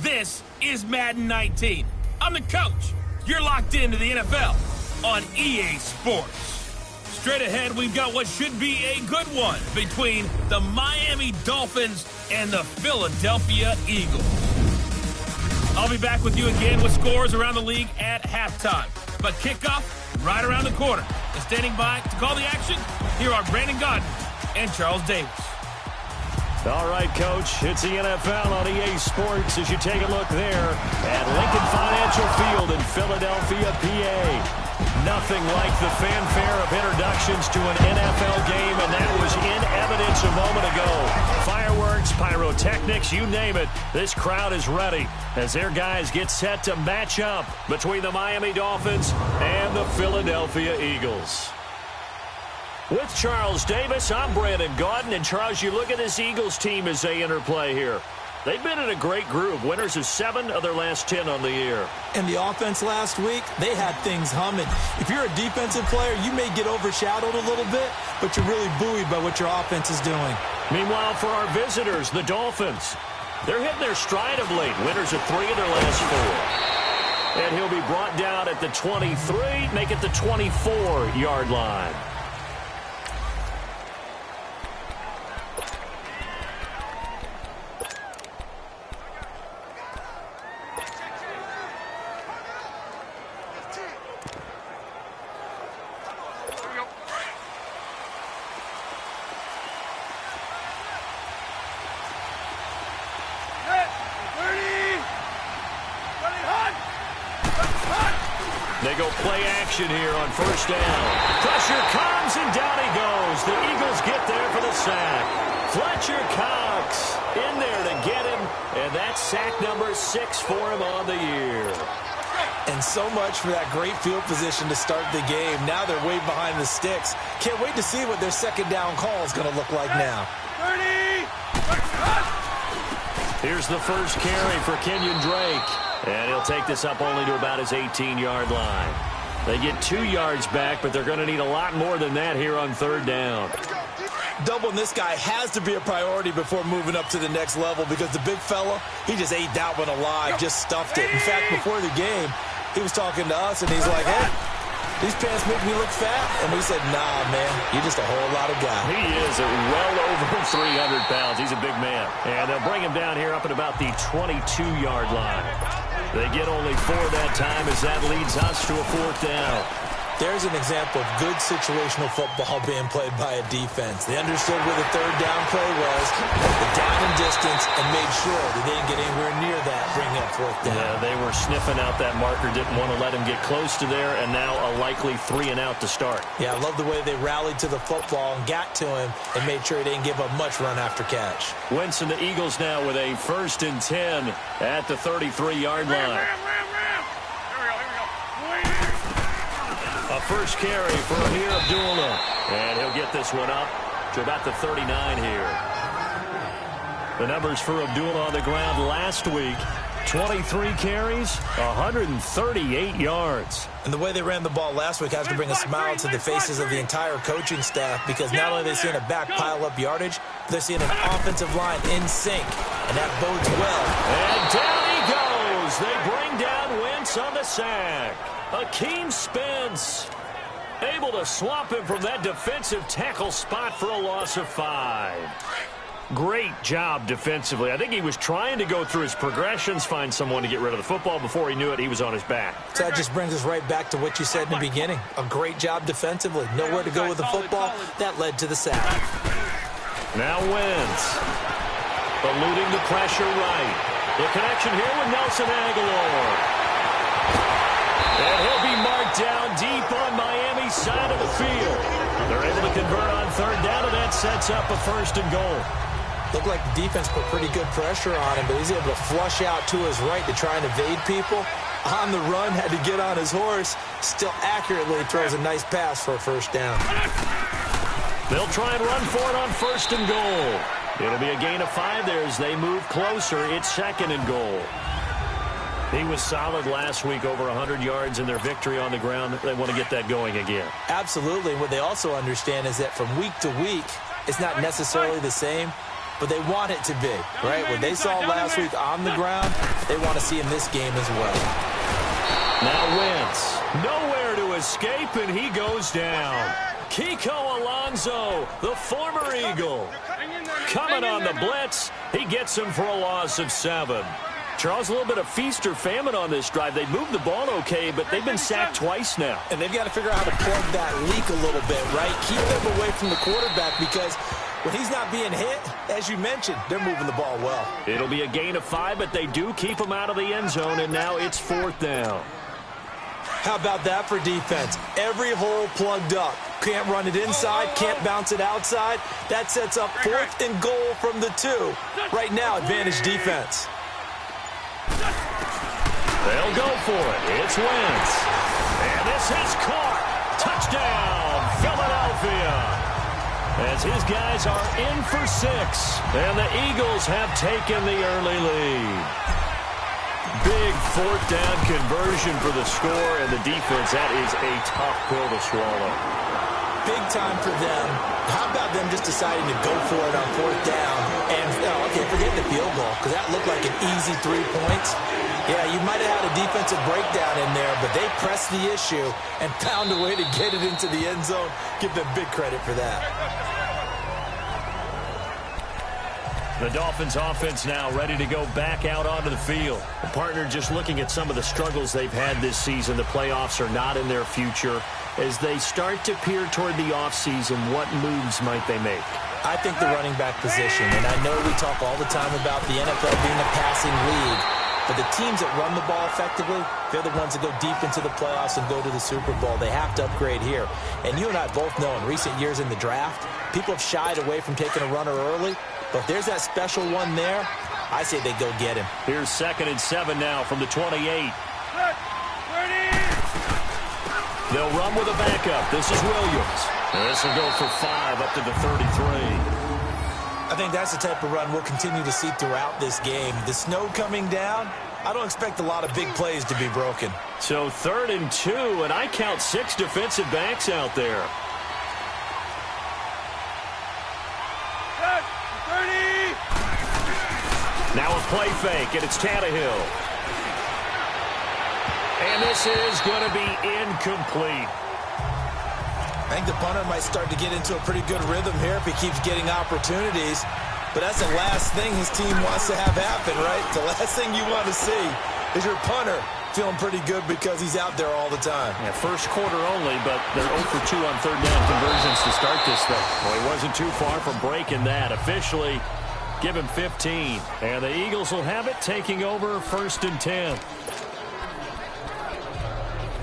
This is Madden 19. I'm the coach. You're locked into the NFL on EA Sports. Straight ahead, we've got what should be a good one between the Miami Dolphins and the Philadelphia Eagles. I'll be back with you again with scores around the league at halftime. But kickoff right around the corner. And standing by to call the action, here are Brandon Gaudin and Charles Davis. All right, Coach, it's the NFL on EA Sports as you take a look there at Lincoln Financial Field in Philadelphia, PA. Nothing like the fanfare of introductions to an NFL game, and that was in evidence a moment ago. Fireworks, pyrotechnics, you name it. This crowd is ready as their guys get set to match up between the Miami Dolphins and the Philadelphia Eagles. With Charles Davis, I'm Brandon Gaudin. And, Charles, you look at this Eagles team as they interplay here. They've been in a great group. Winners of 7 of their last 10 on the year. And the offense last week, they had things humming. If you're a defensive player, you may get overshadowed a little bit, but you're really buoyed by what your offense is doing. Meanwhile, for our visitors, the Dolphins, they're hitting their stride of late. Winners of 3 of their last 4. And he'll be brought down at the 23, make it the 24-yard line. They go play action here on first down. Pressure comes, and down he goes. The Eagles get there for the sack. Fletcher Cox in there to get him, and that's sack number 6 for him on the year. And so much for that great field position to start the game. Now they're way behind the sticks. Can't wait to see what their second down call is going to look like now. 30! Here's the first carry for Kenyon Drake. And he'll take this up only to about his 18-yard line. They get 2 yards back, but they're going to need a lot more than that here on third down. Doubling this guy has to be a priority before moving up to the next level because the big fella, he just ate that one alive, just stuffed it. In fact, before the game, he was talking to us, and he's like, hey, these pants make me look fat. And we said, nah, man, you're just a whole lot of guy. He is well over 300 pounds. He's a big man. And they'll bring him down here up at about the 22-yard line. They get only 4 that time as that leads us to a 4th down. There's an example of good situational football being played by a defense. They understood where the third down play was, the down and distance, and made sure they didn't get anywhere near that, bringing up 4th down. Yeah, they were sniffing out that marker, didn't want to let him get close to there, and now a likely 3 and out to start. Yeah, I love the way they rallied to the football and got to him and made sure he didn't give up much run after catch. Wentz and the Eagles now with a 1st and 10 at the 33-yard line. A first carry for Amir Abdullah. And he'll get this one up to about the 39 here. The numbers for Abdullah on the ground last week. 23 carries, 138 yards. And the way they ran the ball last week has to bring a smile to the faces of the entire coaching staff because not only are they seeing a back pile up yardage, they're seeing an offensive line in sync, and that bodes well. And down he goes. They bring down Wentz on the sack. Akeem Spence able to swap him from that defensive tackle spot for a loss of 5. Great job defensively. I think he was trying to go through his progressions, find someone to get rid of the football. Before he knew it, he was on his back. So that just brings us right back to what you said in the beginning. A great job defensively. Nowhere to go with the football. That led to the sack. Now Wentz eluding the pressure right. The connection here with Nelson Aguilar. And he'll be marked down deep on Miami's side of the field. They're able to convert on third down, and that sets up a 1st and goal. Looked like the defense put pretty good pressure on him, but he's able to flush out to his right to try and evade people. On the run, had to get on his horse. Still accurately throws a nice pass for a 1st down. They'll try and run for it on 1st and goal. It'll be a gain of 5 there as they move closer. It's 2nd and goal. He was solid last week, over 100 yards in their victory on the ground. They want to get that going again. Absolutely. What they also understand is that from week to week, it's not necessarily the same. but they want it to be, right? What they saw last week on the ground, they want to see in this game as well. Now Wentz, nowhere to escape, and he goes down. Kiko Alonso, the former Eagle, coming on the blitz. He gets him for a loss of 7. Charles, a little bit of feast or famine on this drive. They moved the ball okay, but they've been sacked twice now. And they've got to figure out how to plug that leak a little bit, right? Keep them away from the quarterback because when he's not being hit, as you mentioned, they're moving the ball well. It'll be a gain of 5, but they do keep him out of the end zone, and now it's 4th down. How about that for defense? Every hole plugged up. Can't run it inside, can't bounce it outside. That sets up 4th and goal from the 2. Right now, advantage defense. They'll go for it. It's Wentz. And this is caught. Touchdown, Philadelphia. As his guys are in for 6. And the Eagles have taken the early lead. Big 4th down conversion for the score, and the defense, that is a tough pill to swallow. Big time for them. How about them just deciding to go for it on 4th down? And, okay, forget the field goal, because that looked like an easy 3 points. Yeah, you might have had a defensive breakdown in there, but they pressed the issue and found a way to get it into the end zone. Give them big credit for that. The Dolphins offense now ready to go back out onto the field. The partner just looking at some of the struggles they've had this season. The playoffs are not in their future. As they start to peer toward the offseason, what moves might they make? I think the running back position, and I know we talk all the time about the NFL being a passing league, but the teams that run the ball effectively, they're the ones that go deep into the playoffs and go to the Super Bowl. They have to upgrade here. And you and I both know in recent years in the draft, people have shied away from taking a runner early. But if there's that special one there, I say they go get him. Here's 2nd and 7 now from the 28. They'll run with a backup. This is Williams. And this will go for 5 up to the 33. I think that's the type of run we'll continue to see throughout this game. The snow coming down, I don't expect a lot of big plays to be broken. So 3rd and 2, and I count 6 defensive backs out there. Now a play fake, and it's Tannehill. And this is going to be incomplete. I think the punter might start to get into a pretty good rhythm here if he keeps getting opportunities. But that's the last thing his team wants to have happen, right? The last thing you want to see is your punter feeling pretty good because he's out there all the time. Yeah, first quarter only, but they're 0 for 2 on 3rd down conversions to start this thing. Well, he wasn't too far from breaking that. Officially, give him 15. And the Eagles will have it, taking over 1st and 10.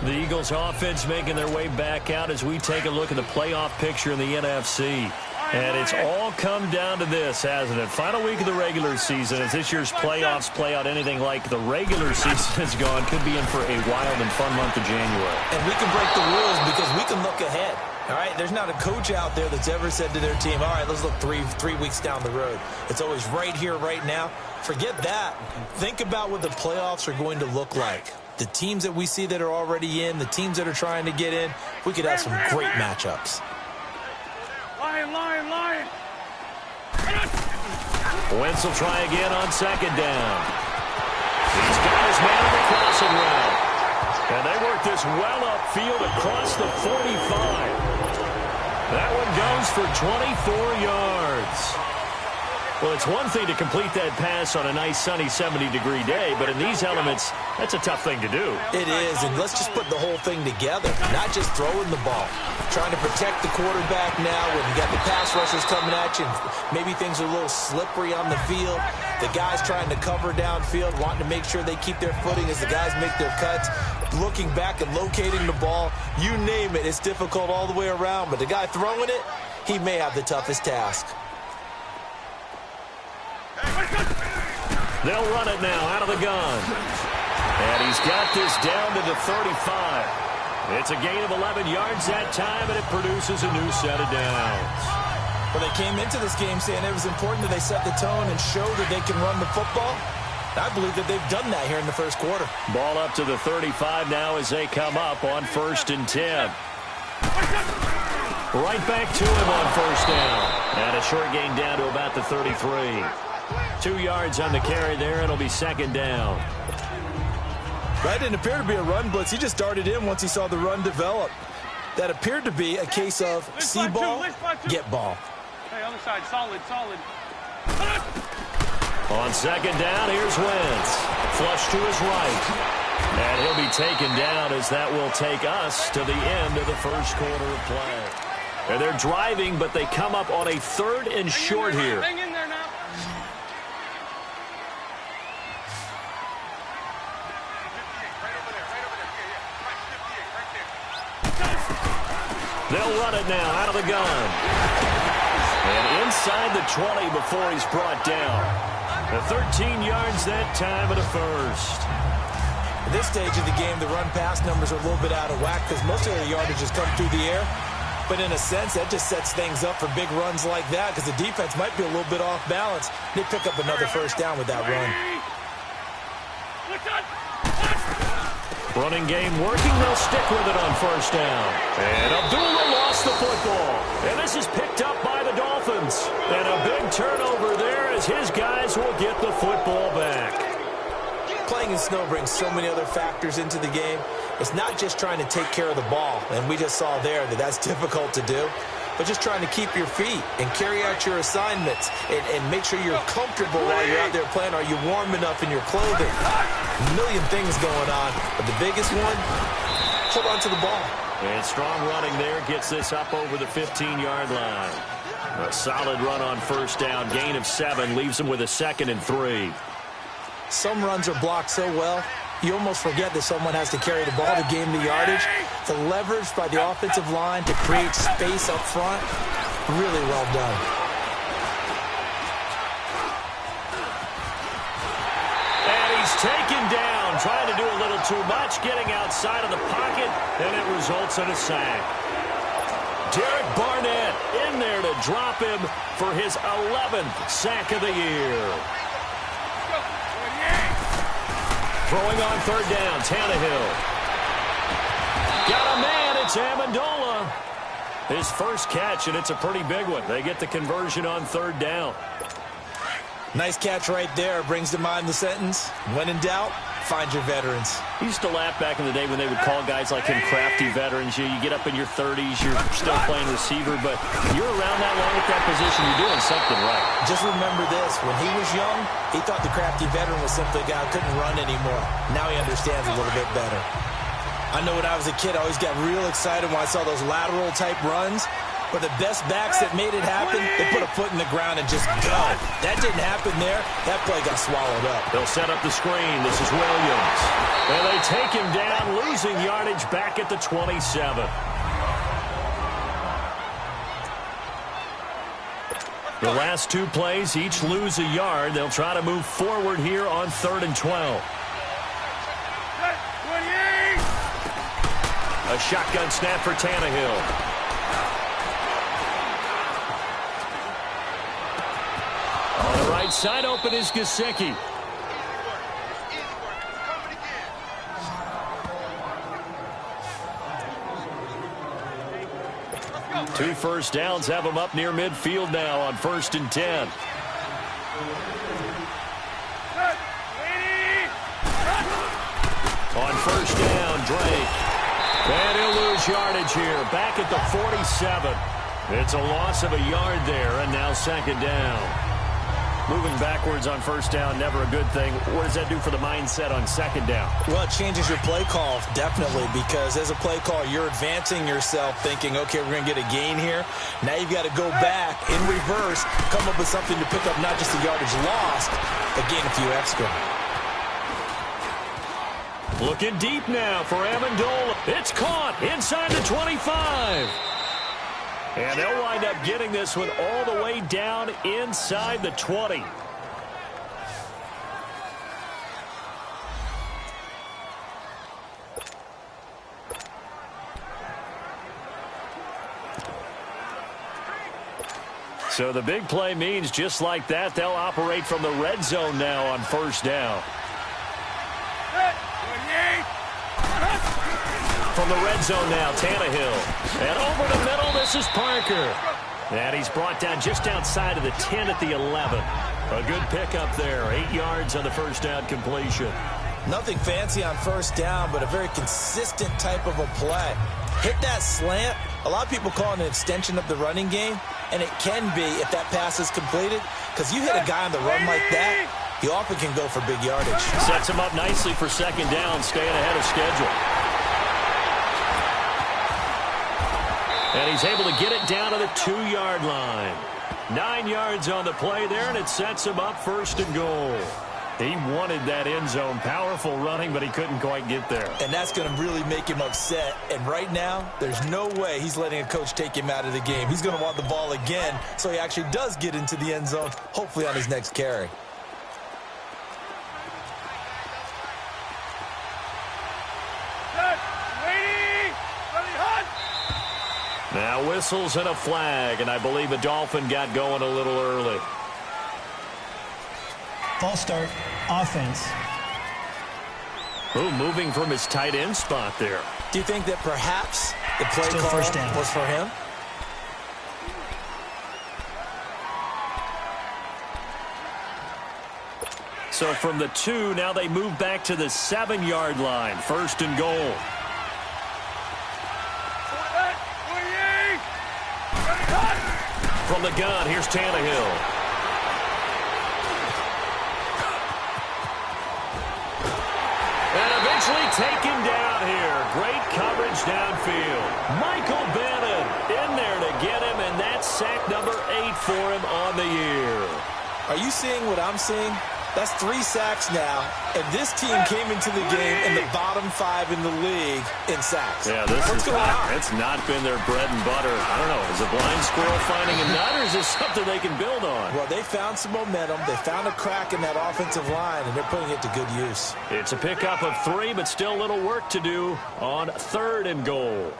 The Eagles offense making their way back out as we take a look at the playoff picture in the NFC. And it's all come down to this, hasn't it? Final week of the regular season. As this year's playoffs play out anything like the regular season has gone, could be in for a wild and fun month of January. And we can break the rules because we can look ahead. All right, there's not a coach out there that's ever said to their team, all right, let's look three weeks down the road. It's always right here, right now. Forget that. Think about what the playoffs are going to look like. The teams that we see that are already in, the teams that are trying to get in, we could have some great matchups. Lion. Wentz will try again on 2nd down. He's got his man on the crossing route. And they work this well upfield across the 45. That one goes for 24 yards. Well, it's one thing to complete that pass on a nice sunny 70-degree day, but in these elements, that's a tough thing to do. It is, and let's just put the whole thing together, not just throwing the ball. Trying to protect the quarterback now when you got the pass rushers coming at you, and maybe things are a little slippery on the field. The guys trying to cover downfield, wanting to make sure they keep their footing as the guys make their cuts. Looking back and locating the ball, you name it, it's difficult all the way around, but the guy throwing it, he may have the toughest task. They'll run it now out of the gun. And he's got this down to the 35. It's a gain of 11 yards that time, and it produces a new set of downs. Well, they came into this game saying it was important that they set the tone and show that they can run the football. I believe that they've done that here in the first quarter. Ball up to the 35 now as they come up on 1st and 10. Right back to him on first down. And a short gain down to about the 33. 2 yards on the carry there. It'll be second down. That didn't appear to be a run blitz. He just darted in once he saw the run develop. That appeared to be a case of see ball, get ball. Hey, other side, solid. On second down, here's Wentz. Flush to his right. And he'll be taken down as that will take us to the end of the first quarter of play. And they're driving, but they come up on a 3rd and short here. Hang in there now. They'll run it now out of the gun. And inside the 20 before he's brought down. The 13 yards that time at a first. At this stage of the game, the run-pass numbers are a little bit out of whack because most of their yardage has come through the air. But in a sense, that just sets things up for big runs like that because the defense might be a little bit off balance. They pick up another first down with that run. Running game working. They'll stick with it on first down. And Abdullah lost the football. And this is picked up by the Dolphins. And a big turnover there as his guys will get the football back. Playing in snow brings so many other factors into the game. It's not just trying to take care of the ball, and we just saw there that that's difficult to do, but just trying to keep your feet and carry out your assignments and make sure you're comfortable while you're out there playing. Are you warm enough in your clothing? A million things going on, but the biggest one, hold on to the ball. And strong running there gets this up over the 15-yard line. A solid run on first down, gain of 7, leaves them with a 2nd and 3. Some runs are blocked so well, you almost forget that someone has to carry the ball to gain the yardage. The leverage by the offensive line to create space up front, really well done. And he's taken down, trying to do a little too much, getting outside of the pocket, and it results in a sack. Derek Barnett in there to drop him for his 11th sack of the year. Throwing on third down, Tannehill. Got a man, it's Amendola. His first catch, and it's a pretty big one. They get the conversion on third down. Nice catch right there. Brings to mind the sentence, when in doubt, find your veterans. I used to laugh back in the day when they would call guys like him crafty veterans. You get up in your 30s, you're still playing receiver, but you're around that long at that position, you're doing something right. Just remember this, when he was young, he thought the crafty veteran was simply a guy who couldn't run anymore. Now he understands a little bit better. I know when I was a kid, I always got real excited when I saw those lateral-type runs. But the best backs that made it happen, they put a foot in the ground and just go. That didn't happen there. That play got swallowed up. They'll set up the screen. This is Williams. And they take him down, losing yardage back at the 27. The last 2 plays, each lose a yard. They'll try to move forward here on 3rd and 12. A shotgun snap for Tannehill. On the right side, open is Gesicki. Two first downs have them up near midfield now on 1st and 10. On first down, Drake. And he'll lose yardage here, back at the 47. It's a loss of a yard there, and now 2nd down. Moving backwards on first down, never a good thing. What does that do for the mindset on 2nd down? Well, it changes your play call, definitely, because as a play call, you're advancing yourself thinking, okay, we're going to get a gain here. Now you've got to go back in reverse, come up with something to pick up not just the yardage lost, but gain a few extra. Looking deep now for Amendola. It's caught inside the 25. And they'll wind up getting this one all the way down inside the 20. So the big play means just like that, they'll operate from the red zone now on first down. From the red zone now, Tannehill. And over the middle, this is Parker. And he's brought down just outside of the 10 at the 11. A good pickup there. 8 yards on the first down completion. Nothing fancy on first down, but a very consistent type of a play. Hit that slant. A lot of people call it an extension of the running game, and it can be if that pass is completed, because you hit a guy on the run like that, he often can go for big yardage. Sets him up nicely for second down, staying ahead of schedule. And he's able to get it down to the 2-yard line. 9 yards on the play there, and it sets him up first and goal. He wanted that end zone. Powerful running, but he couldn't quite get there. And that's going to really make him upset. And right now, there's no way he's letting a coach take him out of the game. He's going to want the ball again, so he actually does get into the end zone, hopefully on his next carry. Now whistles and a flag, and I believe a Dolphin got going a little early. False start, offense. Ooh, moving from his tight end spot there. Do you think that perhaps the play Still call first down. was for him? So from the 2, now they move back to the 7-yard line. First and goal. From the gun, here's Tannehill. And eventually taken down here. Great coverage downfield. Michael Bannon in there to get him, and that's sack number 8 for him on the year. Are you seeing what I'm seeing? That's 3 sacks now, and this team came into the game in the bottom 5 in the league in sacks. Yeah, What's going on? It's not been their bread and butter. I don't know. Is a blind squirrel finding a nut, or is this something they can build on? Well, they found some momentum. They found a crack in that offensive line, and they're putting it to good use. It's a pickup of 3, but still a little work to do on 3rd and goal.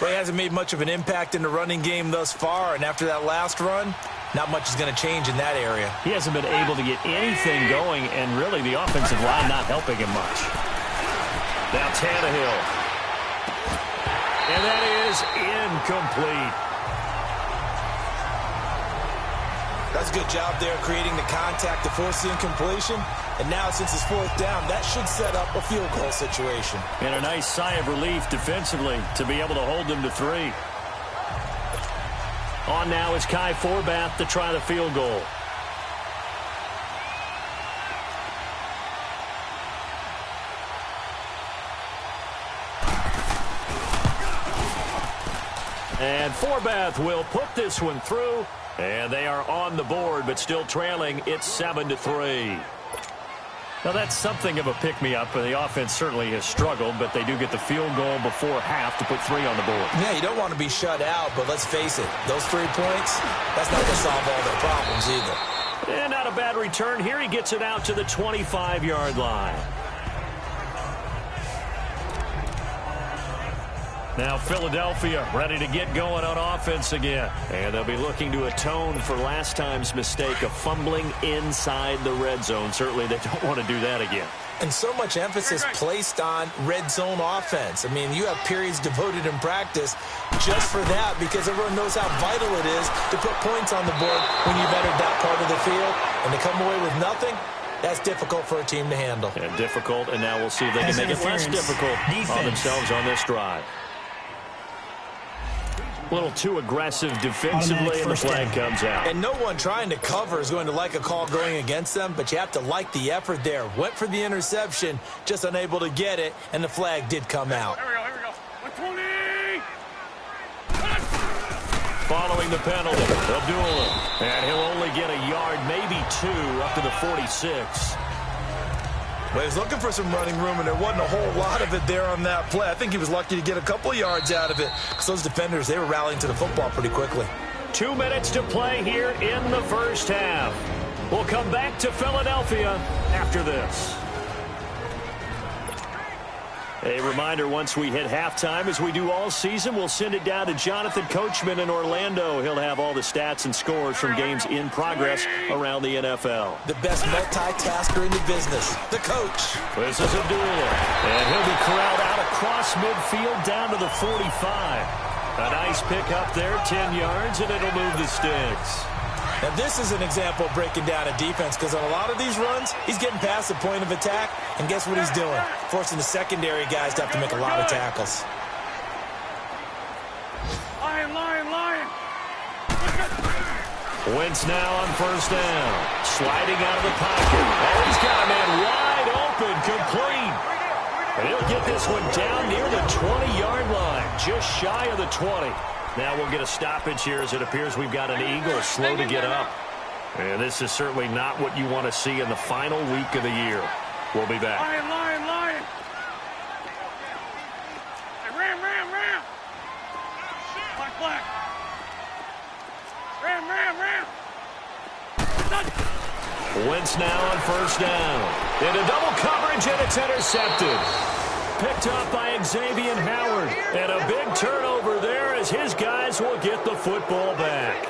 Well, he hasn't made much of an impact in the running game thus far, and after that last run, not much is going to change in that area. He hasn't been able to get anything going, and really the offensive line not helping him much. Now Tannehill. And that is incomplete. That's a good job there creating the contact to force the incompletion. And now since it's 4th down, that should set up a field goal situation. And a nice sigh of relief defensively to be able to hold them to 3. On now is Kai Forbath to try the field goal. And Forbath will put this one through. And they are on the board, but still trailing. It's 7-3. Now, that's something of a pick-me-up, and the offense certainly has struggled, but they do get the field goal before half to put 3 on the board. Yeah, you don't want to be shut out, but let's face it, those 3 points, that's not going to solve all their problems either. And not a bad return here. He gets it out to the 25-yard line. Now Philadelphia ready to get going on offense again. And they'll be looking to atone for last time's mistake of fumbling inside the red zone. Certainly they don't want to do that again. And so much emphasis placed on red zone offense. I mean, you have periods devoted in practice just for that because everyone knows how vital it is to put points on the board when you've entered that part of the field. And to come away with nothing, that's difficult for a team to handle. Yeah, difficult, and now we'll see if they can make it less difficult on themselves on this drive. A little too aggressive defensively, and the flag comes out. And no one trying to cover is going to like a call going against them, but you have to like the effort there. Went for the interception, just unable to get it, and the flag did come out. Here we go. 120! Following the penalty, Abdullah. And he'll only get a yard, maybe 2, up to the 46. Well, he was looking for some running room, and there wasn't a whole lot of it there on that play. I think he was lucky to get a couple of yards out of it because those defenders, they were rallying to the football pretty quickly. 2 minutes to play here in the first half. We'll come back to Philadelphia after this. A reminder, once we hit halftime, as we do all season, we'll send it down to Jonathan Coachman in Orlando. He'll have all the stats and scores from games in progress around the NFL. The best multitasker in the business, the coach. This is Abdullah, and he'll be corralled out across midfield down to the 45. A nice pick up there, 10 yards, and it'll move the sticks. Now, this is an example of breaking down a defense because on a lot of these runs, he's getting past the point of attack, and guess what he's doing? Forcing the secondary guys to have to make a lot of tackles. Lion. Wentz now on first down. Sliding out of the pocket. Oh, he's got a man wide open, complete. And he'll get this one down near the 20-yard line, just shy of the 20. Now we'll get a stoppage here as it appears we've got an Eagle slow to get up. And this is certainly not what you want to see in the final week of the year. We'll be back. Lion. Hey, ram. Black. Ram. Wentz now on first down. Into double coverage, and it's intercepted. Picked up by Xavier Howard. And a big turnover there as his guys will get the football back.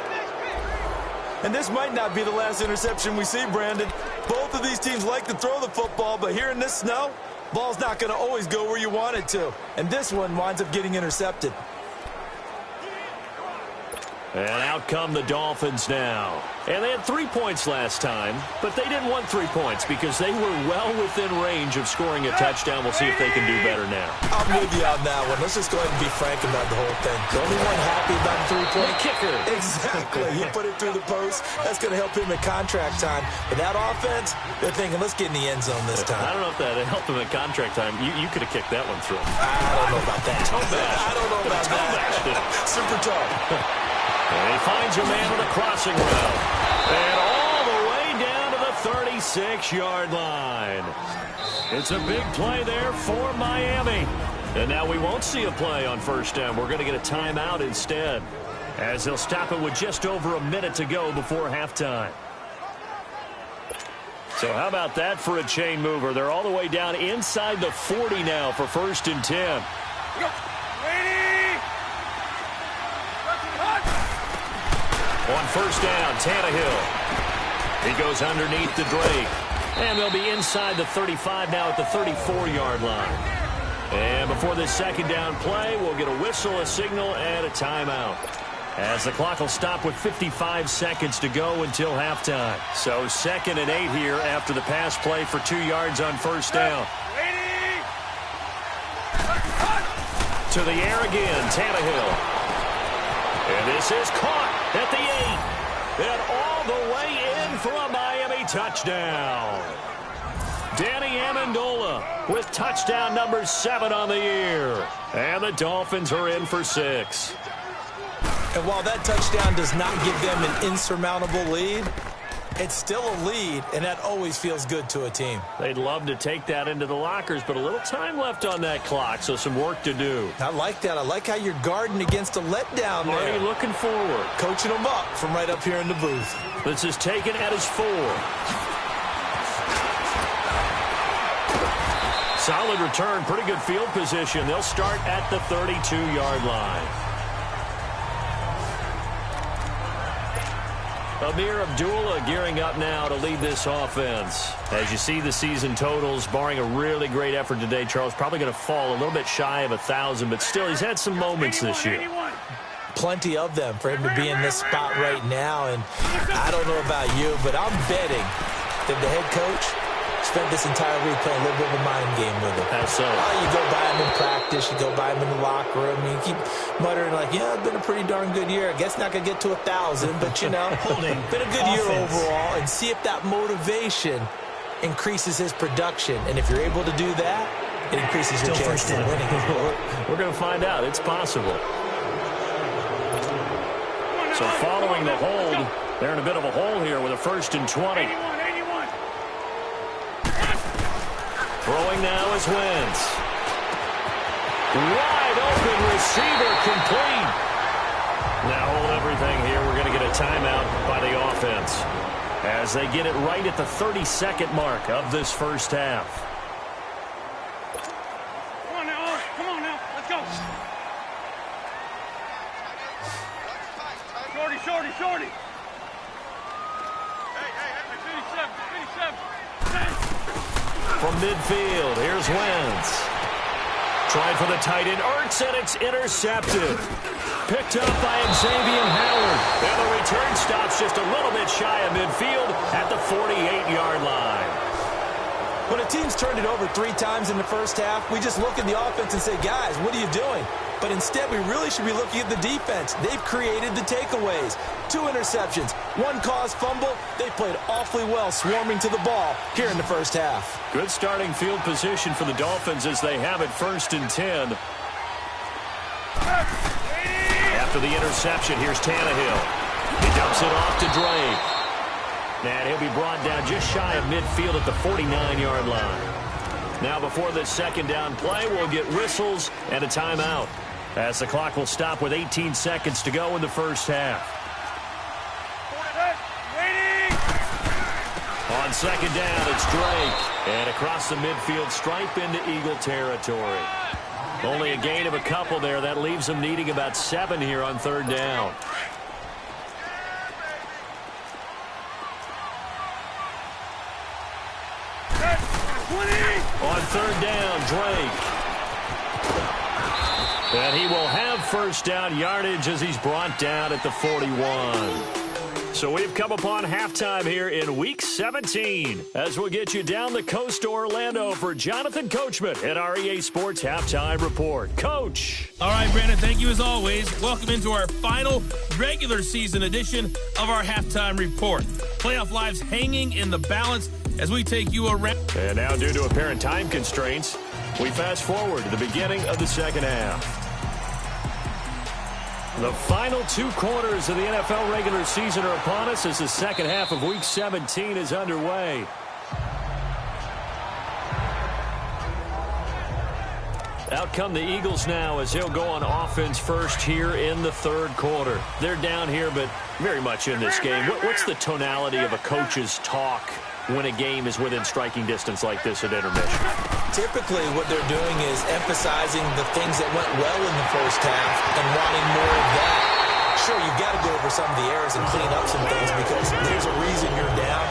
And this might not be the last interception we see, Brandon. Both of these teams like to throw the football, but here in this snow, ball's not going to always go where you want it to. And this one winds up getting intercepted. And out come the Dolphins now. And they had 3 points last time, but they didn't want 3 points because they were well within range of scoring a touchdown. We'll see if they can do better now. I'm with you on that one. Let's just go ahead and be frank about the whole thing. The only one happy about the 3-point kicker. Exactly. He put it through the post. That's going to help him at contract time. But that offense, they're thinking, let's get in the end zone this time. I don't know if that helped him at contract time. You could have kicked that one through. I don't know about that. I don't know about that. Super tough. And he finds a man on the crossing route. And all the way down to the 36-yard line. It's a big play there for Miami. And now we won't see a play on first down. We're going to get a timeout instead, as they'll stop it with just over a minute to go before halftime. So how about that for a chain mover? They're all the way down inside the 40 now for 1st and 10. On first down, Tannehill. He goes underneath the Drake. And they'll be inside the 35 now at the 34-yard line. And before this second down play, we'll get a whistle, a signal, and a timeout, as the clock will stop with 55 seconds to go until halftime. So 2nd and 8 here after the pass play for 2 yards on first down. To the air again, Tannehill. And this is caught at the 8. And all the way in for a Miami touchdown. Danny Amendola with touchdown number 7 on the year. And the Dolphins are in for 6. And while that touchdown does not give them an insurmountable lead, it's still a lead, and that always feels good to a team. They'd love to take that into the lockers, but a little time left on that clock, so some work to do. I like that. I like how you're guarding against a letdown there. Already looking forward. Coaching them up from right up here in the booth. This is taken at his 4. Solid return, pretty good field position. They'll start at the 32-yard line. Amir Abdullah gearing up now to lead this offense. As you see the season totals, barring a really great effort today, Charles, probably going to fall a little bit shy of 1,000, but still he's had some moments this year. Plenty of them for him to be in this spot right now, and I don't know about you, but I'm betting that the head coach spent this entire week playing a little bit of a mind game with him. How so? You go by him in practice, you go by him in the locker room, you keep muttering like, yeah, it's been a pretty darn good year. I guess not going to get to 1,000, but, you know, been a good year overall, and see if that motivation increases his production. And if you're able to do that, it increases your chance of winning. We're going to find out. It's possible. So following the hold, they're in a bit of a hole here with a 1st and 20. Throwing now is Wentz. Wide open receiver, complete. Now hold everything here. We're going to get a timeout by the offense as they get it right at the 32nd mark of this first half. shorty, shorty. Hey, 57. From midfield, here's Wentz. Trying for the tight end, Ertz, and it's intercepted. Picked up by Xavier Howard. And the return stops just a little bit shy of midfield at the 48-yard line. When a team's turned it over 3 times in the first half, we just look at the offense and say, guys, what are you doing? But instead, we really should be looking at the defense. They've created the takeaways. 2 interceptions, 1 caused fumble. They played awfully well swarming to the ball here in the first half. Good starting field position for the Dolphins as they have it 1st and 10. After the interception, here's Tannehill. He dumps it off to Drake. And he'll be brought down just shy of midfield at the 49-yard line. Now before this second down play, we'll get whistles and a timeout, as the clock will stop with 18 seconds to go in the first half. On second down, it's Drake. And across the midfield stripe into Eagle territory. Only a gain of a couple there. That leaves them needing about 7 here on 3rd down. On 3rd down, Drake. And he will have 1st down yardage as he's brought down at the 41. So we've come upon halftime here in Week 17 as we'll get you down the coast to Orlando for Jonathan Coachman at our EA Sports Halftime Report. Coach. All right, Brandon, thank you as always. Welcome into our final regular season edition of our Halftime Report. Playoff lives hanging in the balance as we take you around. And now, due to apparent time constraints, we fast forward to the beginning of the second half. The final 2 quarters of the NFL regular season are upon us as the second half of Week 17 is underway. Out come the Eagles now as they'll go on offense first here in the 3rd quarter. They're down here, but very much in this game. What's the tonality of a coach's talk when a game is within striking distance like this at intermission? Typically, what they're doing is emphasizing the things that went well in the first half and wanting more of that. Sure, you've got to go over some of the errors and clean up some things because there's a reason you're down.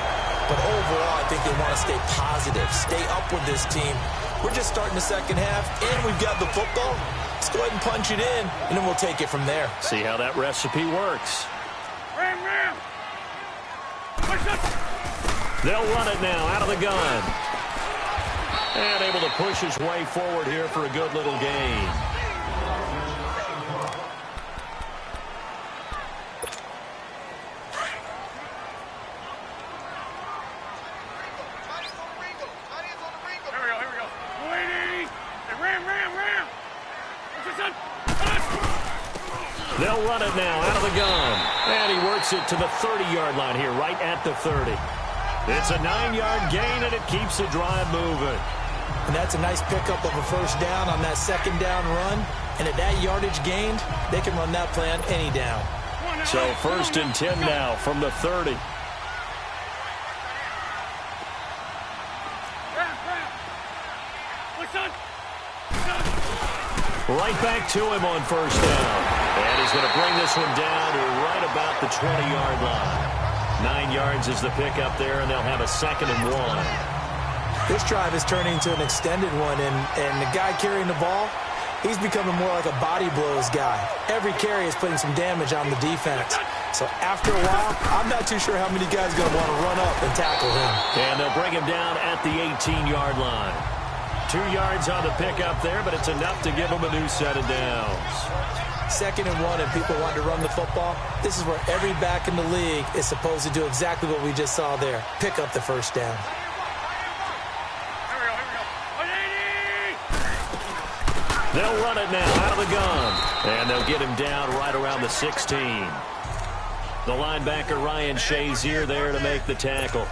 But overall, I think they want to stay positive, stay up with this team. We're just starting the second half, and we've got the football. Let's go ahead and punch it in, and then we'll take it from there. See how that recipe works. Ram. They'll run it now out of the gun. And able to push his way forward here for a good little gain. Here we go. Waiting. Ram. They'll run it now out of the gun. And he works it to the 30-yard line here, right at the 30. It's a 9-yard gain, and it keeps the drive moving. And that's a nice pickup of a 1st down on that 2nd down run. And at that yardage gained, they can run that play on any down. So 1st and 10 now from the 30. Right back to him on 1st down. And he's going to bring this one down to right about the 20-yard line. 9 yards is the pickup there, and they'll have a 2nd and 1. This drive is turning into an extended one, and the guy carrying the ball, he's becoming more like a body blows guy. Every carry is putting some damage on the defense. So after a while, I'm not too sure how many guys are going to want to run up and tackle him. And they'll bring him down at the 18-yard line. 2 yards on the pickup there, but it's enough to give him a new set of downs. 2nd and 1, and people want to run the football. This is where every back in the league is supposed to do exactly what we just saw there. Pick up the 1st down. They'll run it now out of the gun. And they'll get him down right around the 16. The linebacker, Ryan Shazier, there to make the tackle.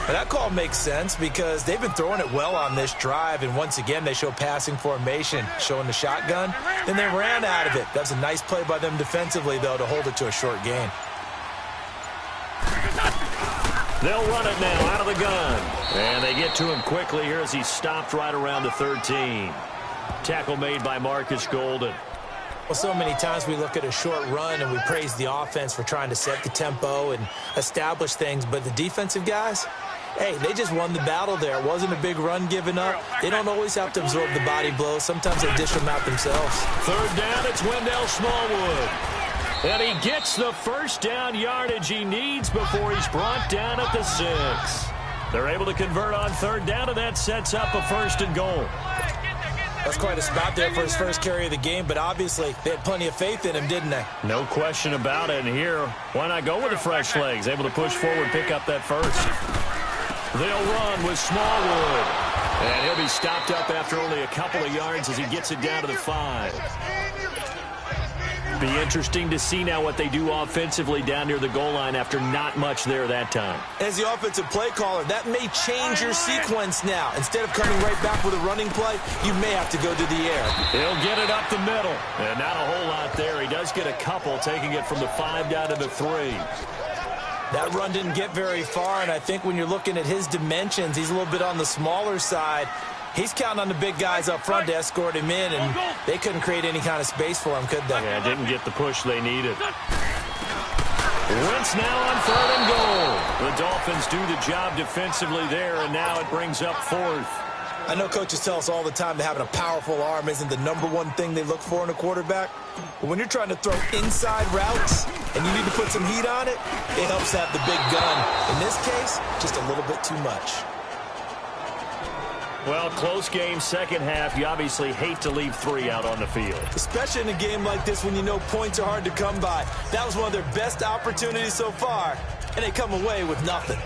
But that call makes sense because they've been throwing it well on this drive, and once again they show passing formation, showing the shotgun. Then they ran out of it. That's a nice play by them defensively, though, to hold it to a short gain. They'll run it now out of the gun. And they get to him quickly here as he stopped right around the 13. Tackle made by Marcus Golden. Well, so many times we look at a short run and we praise the offense for trying to set the tempo and establish things, but the defensive guys, hey, they just won the battle there. It wasn't a big run given up. They don't always have to absorb the body blows. Sometimes they dish them out themselves. Third down, it's Wendell Smallwood. And he gets the first down yardage he needs before he's brought down at the 6. They're able to convert on third down, and that sets up a 1st and goal. That's quite a spot there for his first carry of the game, but obviously they had plenty of faith in him, didn't they? No question about it. And here, why not go with the fresh legs? Able to push forward, pick up that first. They'll run with Smallwood. And he'll be stopped up after only a couple of yards as he gets it down to the 5. Be interesting to see now what they do offensively down near the goal line after not much there that time. As the offensive play caller, that may change your sequence now. Instead of coming right back with a running play, you may have to go to the air. He'll get it up the middle. And not a whole lot there. He does get a couple, taking it from the 5 down to the 3. That run didn't get very far, and I think when you're looking at his dimensions, he's a little bit on the smaller side. He's counting on the big guys up front to escort him in, and they couldn't create any kind of space for him, could they? Yeah, didn't get the push they needed. Wentz now on 3rd and goal. The Dolphins do the job defensively there, and now it brings up 4th. I know coaches tell us all the time that having a powerful arm isn't the #1 thing they look for in a quarterback. But when you're trying to throw inside routes and you need to put some heat on it, it helps to have the big gun. In this case, just a little bit too much. Well, close game, second half. You obviously hate to leave 3 out on the field. Especially in a game like this when you know points are hard to come by. That was one of their best opportunities so far, and they come away with nothing.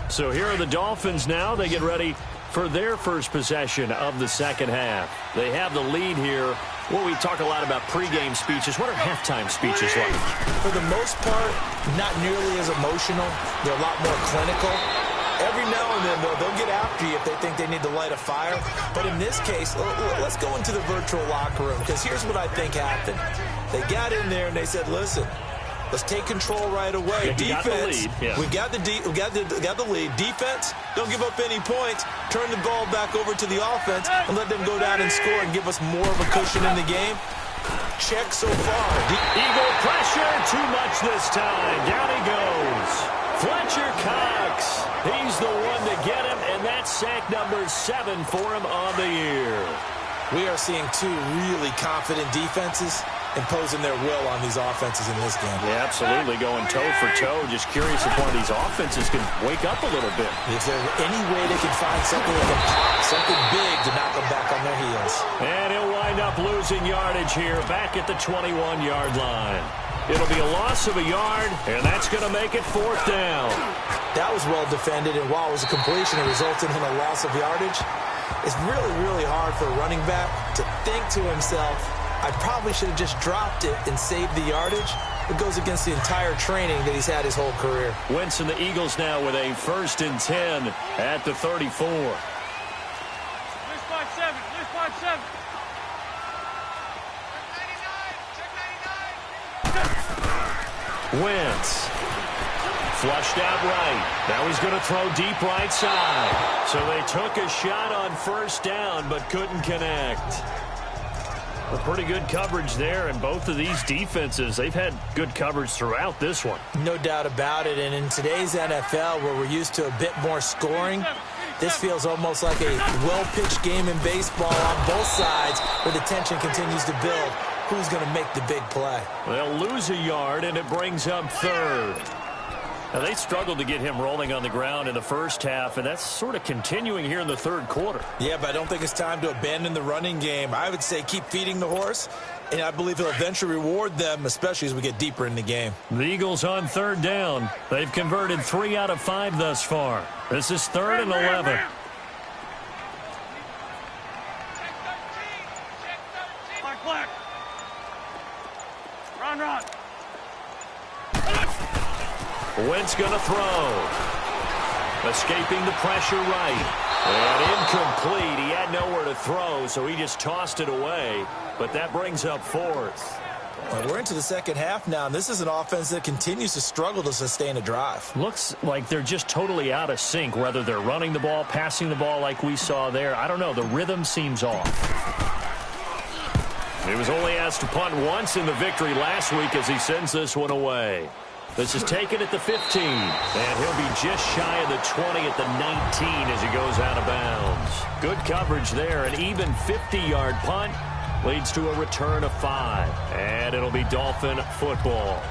So here are the Dolphins now. They get ready for their first possession of the second half. They have the lead here. Well, we talk a lot about pregame speeches. What are halftime speeches like? For the most part, not nearly as emotional. They're a lot more clinical. Every now and then, though, they'll get after you if they think they need to light a fire. But in this case, let's go into the virtual locker room, because here's what I think happened. They got in there and they said, listen, let's take control right away. Defense, we got the lead. Defense, don't give up any points. Turn the ball back over to the offense and let them go down and score and give us more of a cushion in the game. Check so far. Eagle pressure, too much this time. Down he goes. Fletcher Cox. He's the one to get him, and that's sack number 7 for him on the year. We are seeing 2 really confident defenses imposing their will on these offenses in this game. Yeah, absolutely, going toe for toe. Just curious if one of these offenses can wake up a little bit. If there's any way they can find something that can pop, something big to knock them back on their heels. And he'll wind up losing yardage here, back at the 21-yard line. It'll be a loss of a yard, and that's going to make it 4th down. That was well defended, and while it was a completion, it resulted in a loss of yardage. It's really, really hard for a running back to think to himself, I probably should have just dropped it and saved the yardage. It goes against the entire training that he's had his whole career. Wentz and the Eagles now with a 1st and 10 at the 34. List 5-7. List 5-7. Wentz. Flushed out right. Now he's going to throw deep right side. So they took a shot on 1st down, but couldn't connect. A pretty good coverage there, and both of these defenses, they've had good coverage throughout this one. No doubt about it, and in today's NFL, where we're used to a bit more scoring, this feels almost like a well-pitched game in baseball on both sides, where the tension continues to build. Who's going to make the big play? They'll lose a yard, and it brings up 3rd. Now, they struggled to get him rolling on the ground in the first half, and that's sort of continuing here in the 3rd quarter. Yeah, but I don't think it's time to abandon the running game. I would say keep feeding the horse, and I believe he'll eventually reward them, especially as we get deeper in the game. The Eagles on 3rd down. They've converted 3 out of 5 thus far. This is 3rd and 11. Black. Run. Wentz going to throw. Escaping the pressure right. And incomplete. He had nowhere to throw, so he just tossed it away. But that brings up 4th. Well, we're into the second half now, and this is an offense that continues to struggle to sustain a drive. Looks like they're just totally out of sync, whether they're running the ball, passing the ball like we saw there. I don't know. The rhythm seems off. He was only asked to punt once in the victory last week as he sends this one away. This is taken at the 15, and he'll be just shy of the 20 at the 19 as he goes out of bounds. Good coverage there. An even 50-yard punt leads to a return of 5, and it'll be Dolphin football.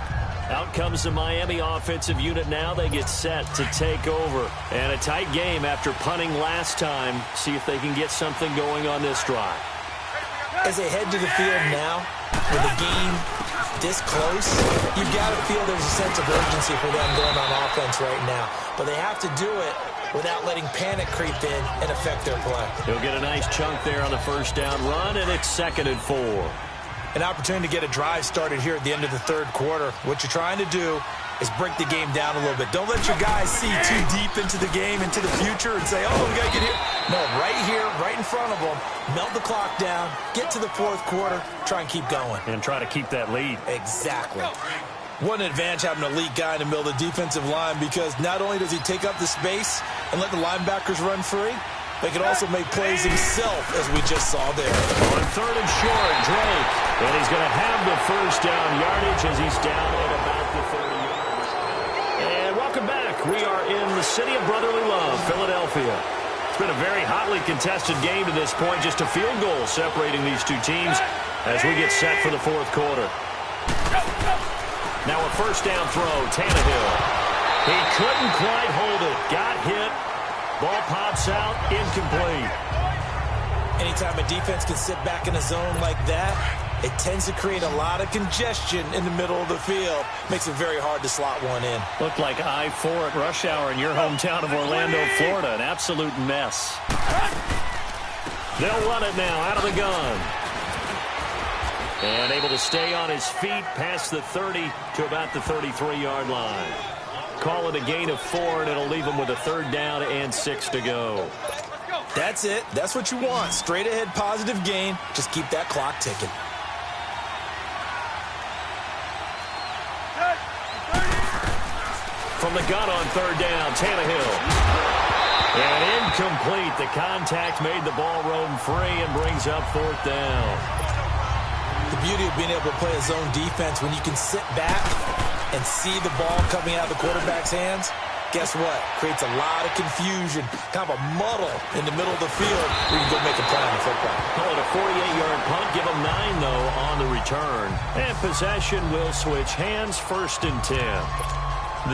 Out comes the Miami offensive unit now. They get set to take over. And a tight game after punting last time. See if they can get something going on this drive. As they head to the field now, with the game this close, you've got to feel there's a sense of urgency for them going on offense right now. But they have to do it without letting panic creep in and affect their play. He'll get a nice chunk there on the first down run, and it's 2nd and 4. An opportunity to get a drive started here at the end of the third quarter. What you're trying to do is break the game down a little bit. Don't let your guys see too deep into the game, into the future, and say, oh, we got to get here. No, right here, right in front of them, melt the clock down, get to the fourth quarter, try and keep going. And try to keep that lead. Exactly. What an advantage having an elite guy in the middle of the defensive line, because not only does he take up the space and let the linebackers run free, but he can also make plays himself, as we just saw there. On 3rd and short, Drake. And he's going to have the first down yardage as he's down at about the 30 yards. And welcome back. We are in the city of brotherly love, Philadelphia. It's been a very hotly contested game to this point. Just a field goal separating these two teams as we get set for the fourth quarter. Now a first down throw, Tannehill. He couldn't quite hold it. Got hit. Ball pops out, incomplete. Anytime a defense can sit back in a zone like that, it tends to create a lot of congestion in the middle of the field. Makes it very hard to slot one in. Looked like I-4 at rush hour in your hometown of Orlando, Florida. An absolute mess. They'll run it now out of the gun. And able to stay on his feet past the 30 to about the 33-yard line. Call it a gain of 4, and it'll leave them with a 3rd down and 6 to go. That's it. That's what you want. Straight ahead positive gain. Just keep that clock ticking. From the gun on 3rd down, Tannehill. And incomplete. The contact made the ball roam free and brings up 4th down. The beauty of being able to play a zone defense when you can sit back and see the ball coming out of the quarterback's hands, guess what? Creates a lot of confusion, kind of a muddle in the middle of the field where you can go make a play on the football. Call it a 48-yard punt. Give them 9, though, on the return. And possession will switch hands, 1st and 10.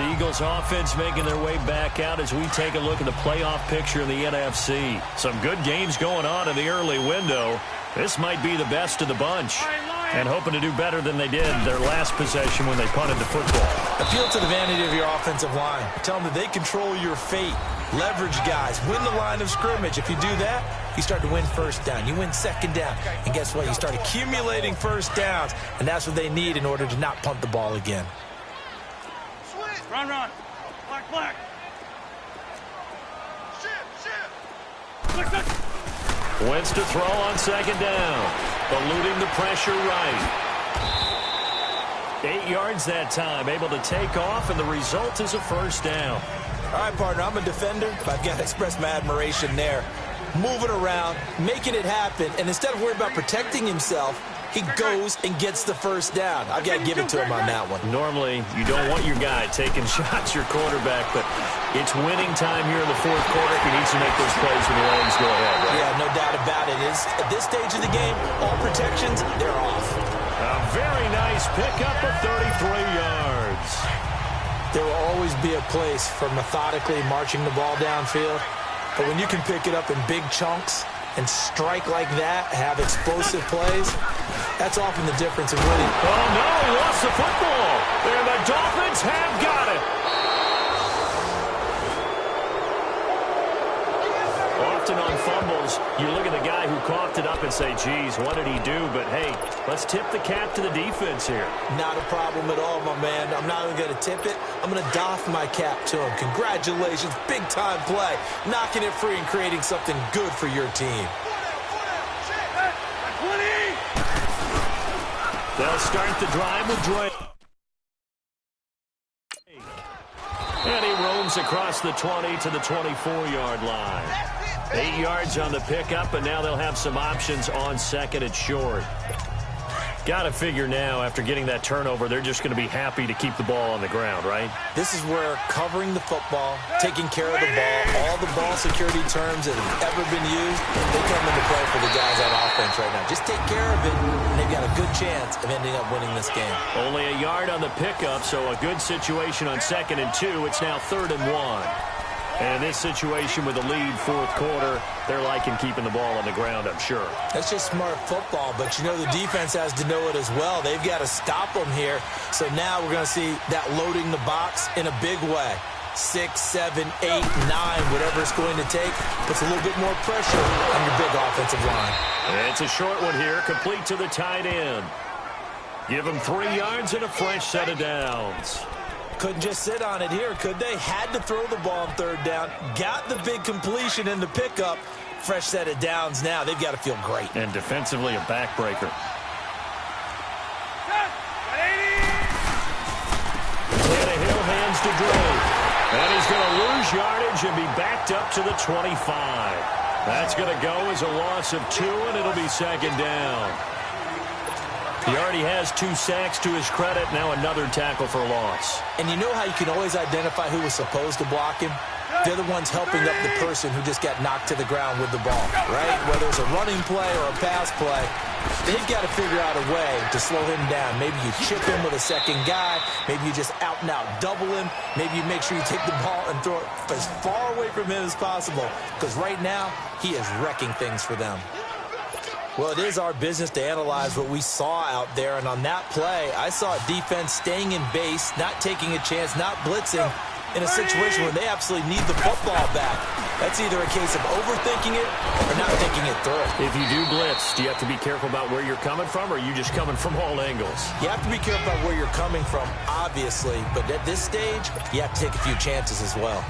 The Eagles offense making their way back out as we take a look at the playoff picture in the NFC. Some good games going on in the early window. This might be the best of the bunch. And hoping to do better than they did their last possession when they punted the football. Appeal to the vanity of your offensive line. Tell them that they control your fate. Leverage guys. Win the line of scrimmage. If you do that, you start to win 1st down. You win 2nd down. And guess what? You start accumulating 1st downs. And that's what they need in order to not punt the ball again. Run. Black. Shift. Wentz to throw on 2nd down. Eluding the pressure right. 8 yards that time. Able to take off, and the result is a 1st down. All right, partner, I'm a defender, but I've got to express my admiration there. Moving around, making it happen, and instead of worrying about protecting himself, he goes and gets the 1st down. I've got to give it to him on that one. Normally, you don't want your guy taking shots, your quarterback, but it's winning time here in the fourth quarter. He needs to make those plays when the Lions go ahead, right? Yeah, no doubt about it. At this stage of the game, all protections, they're off. A very nice pickup of 33 yards. There will always be a place for methodically marching the ball downfield, but when you can pick it up in big chunks and strike like that, have explosive plays, that's often the difference in winning. Oh, no, he lost the football. And the Dolphins have got it. Often on fumbles, you look at the guy who coughed it up and say, geez, what did he do? But, hey, let's tip the cap to the defense here. Not a problem at all, my man. I'm not even going to tip it. I'm going to doff my cap to him. Congratulations, big-time play. Knocking it free and creating something good for your team. They'll start the drive with Drake. And he roams across the 20 to the 24-yard line. 8 yards on the pickup, and now they'll have some options on 2nd and short. Got to figure now, after getting that turnover, they're just going to be happy to keep the ball on the ground, right? This is where covering the football, taking care of the ball, all the ball security terms that have ever been used, they come into play for the guys on offense right now. Just take care of it, and they've got a good chance of ending up winning this game. Only a yard on the pickup, so a good situation on 2nd and 2. It's now 3rd and 1. And in this situation with the lead, 4th quarter, they're liking keeping the ball on the ground, I'm sure. That's just smart football, but you know the defense has to know it as well. They've got to stop them here. So now we're going to see that loading the box in a big way. 6, 7, 8, 9, whatever it's going to take, puts a little bit more pressure on your big offensive line. And it's a short one here, complete to the tight end. Give him 3 yards and a fresh set of downs. Couldn't just sit on it here, could they? Had to throw the ball on 3rd down. Got the big completion in the pickup. Fresh set of downs now. They've got to feel great. And defensively, a backbreaker. Tannehill hands to Drake. And he's going to lose yardage and be backed up to the 25. That's going to go as a loss of 2, and it'll be 2nd down. He already has 2 sacks to his credit. Now another tackle for a loss. And you know how you can always identify who was supposed to block him? They're the ones helping up the person who just got knocked to the ground with the ball, right? Whether it's a running play or a pass play, they've got to figure out a way to slow him down. Maybe you chip him with a second guy. Maybe you just out-and-out double him. Maybe you make sure you take the ball and throw it as far away from him as possible. Because right now, he is wrecking things for them. Well, it is our business to analyze what we saw out there. And on that play, I saw a defense staying in base, not taking a chance, not blitzing in a situation where they absolutely need the football back. That's either a case of overthinking it or not thinking it through. If you do blitz, do you have to be careful about where you're coming from, or are you just coming from all angles? You have to be careful about where you're coming from, obviously. But at this stage, you have to take a few chances as well.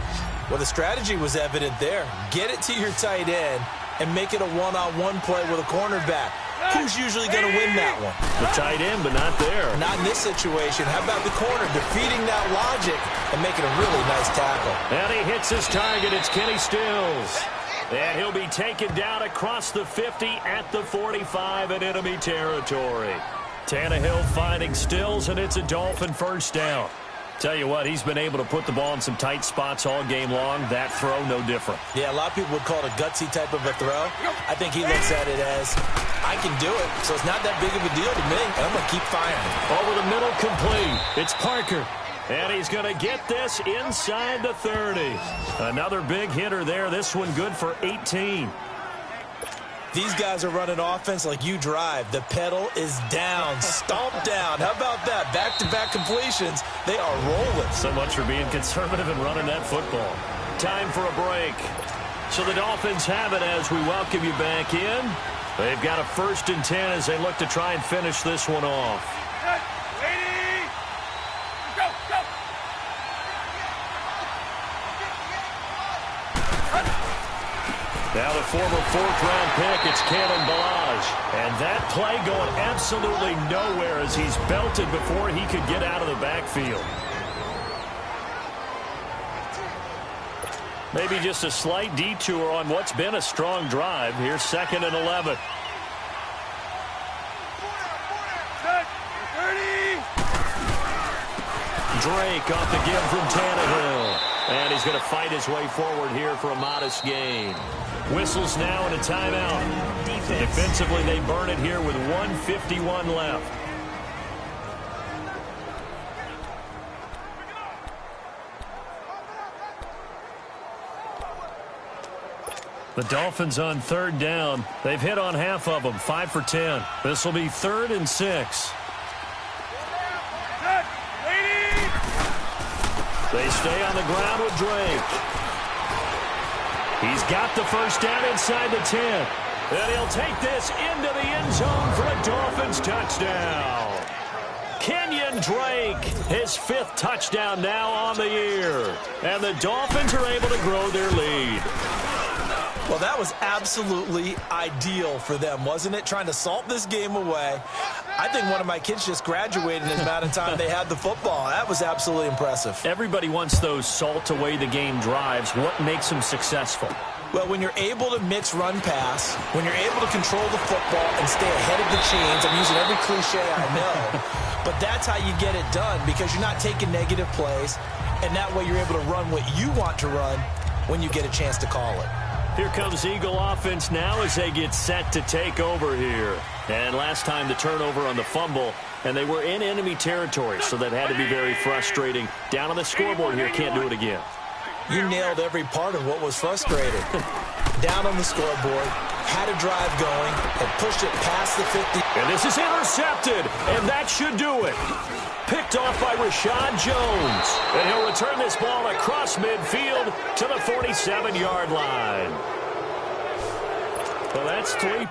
Well, the strategy was evident there. Get it to your tight end and make it a one-on-one play with a cornerback. Who's usually going to win that one? The tight end, but not there. Not in this situation. How about the corner defeating that logic and making a really nice tackle? And he hits his target. It's Kenny Stills. And he'll be taken down across the 50 at the 45 in enemy territory. Tannehill finding Stills, and it's a Dolphin first down. Tell you what, he's been able to put the ball in some tight spots all game long. That throw, no different. Yeah, a lot of people would call it a gutsy type of a throw. I think he looks at it as, I can do it, so it's not that big of a deal to me, and I'm going to keep firing. Over the middle, complete. It's Parker. And he's going to get this inside the 30. Another big hitter there. This one good for 18. These guys are running offense like you drive. The pedal is down, stomped down. How about that? Back-to-back completions. They are rolling. So much for being conservative and running that football. Time for a break. So the Dolphins have it as we welcome you back in. They've got a 1st and 10 as they look to try and finish this one off. Now the former 4th-round pick, it's Kalen Ballage. And that play going absolutely nowhere as he's belted before he could get out of the backfield. Maybe just a slight detour on what's been a strong drive. Here's 2nd and 11. Drake off the give from Tannehill. And he's going to fight his way forward here for a modest gain. Whistles now and a timeout. Defensively, they burn it here with 1:51 left. The Dolphins on 3rd down. They've hit on half of them, 5 for 10. This will be 3rd and 6. They stay on the ground with Drake. He's got the first down inside the 10. And he'll take this into the end zone for a Dolphins touchdown. Kenyon Drake, his 5th touchdown now on the year. And the Dolphins are able to grow their lead. Well, that was absolutely ideal for them, wasn't it? Trying to salt this game away. I think one of my kids just graduated in the amount of time they had the football. That was absolutely impressive. Everybody wants those salt away the game drives. What makes them successful? Well, when you're able to mix run-pass, when you're able to control the football and stay ahead of the chains, I'm using every cliche I know, but that's how you get it done because you're not taking negative plays, and that way you're able to run what you want to run when you get a chance to call it. Here comes Eagle offense now as they get set to take over here. And last time the turnover on the fumble, and they were in enemy territory, so that had to be very frustrating. Down on the scoreboard here, can't do it again. You nailed every part of what was frustrating. Down on the scoreboard, had a drive going, and pushed it past the 50. And this is intercepted, and that should do it. Picked off by Rashad Jones. And he'll return this ball across midfield to the 47-yard line. Well, that's 3.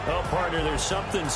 Oh, partner, there's something